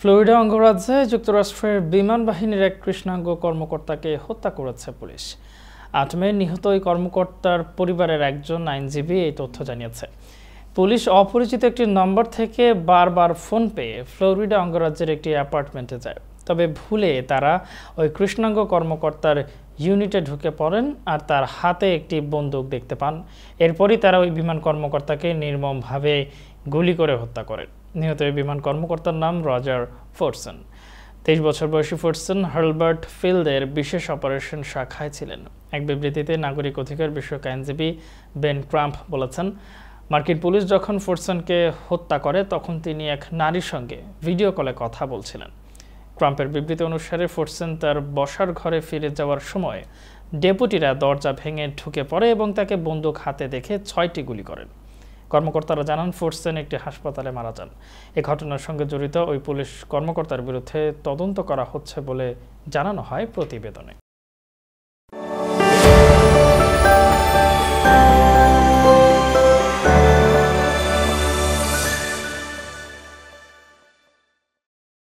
Florida অঙ্গরাজ্যে যুক্তরাষ্ট্রের বিমান বাহিনীর এক কৃষ্ণাঙ্গ কর্মকর্তাকে হত্যা করেছে পুলিশ। ৮ মে নিহত ওই কর্মকর্তার পরিবারের একজন আইনজীবী এই তথ্য জানিয়েছে। পুলিশ অপরিচিত একটি নম্বর থেকে বারবার ফোন পেয়ে ফ্লোরিডা অঙ্গরাজ্যের একটি অ্যাপার্টমেন্টে যায়। তবে ভুলে তারা ওই কৃষ্ণাঙ্গ কর্মকর্তার ইউনিটে ঢুকে পড়েন আর তার হাতে একটি বন্দুক দেখতে পান। এরপরই তারা ওই বিমান কর্মকর্তাকে নির্মমভাবে গুলি করে হত্যা করেন। নিহত এই বিমান কর্মকর্তার নাম রজার ফোর্সন। 23 বছর বয়সী ফোর্সন হার্লবার্ট ফিল্ডের বিশেষ অপারেশন শাখায় ছিলেন। এক বিবৃতিতে নাগরিক অধিকার বিষয়ক আইনজীবী বেন ক্রাম্প বলেছেন, মার্কিন পুলিশ যখন ফোর্সনকে হত্যা করে তখন তিনি এক নারীর সঙ্গে ভিডিও কলে কথা বলছিলেন। ট্রাম্পের বিবৃতি অনুসারে ফোর্সন তার বসার ঘরে ফিরে যাওয়ার সময় ডেপুটিরা দরজা ভেঙে ঢুকে পড়ে এবং তাকে বন্দুক হাতে দেখে 6টি গুলি করেন। কর্মকর্তারা জানান ফোর্সন একটি হাসপাতালে মারা যান। এই ঘটনার সঙ্গে জড়িত ওই পুলিশ কর্মকর্তার বিরুদ্ধে তদন্ত করা হচ্ছে বলে জানানো হয় প্রতিবেদনে।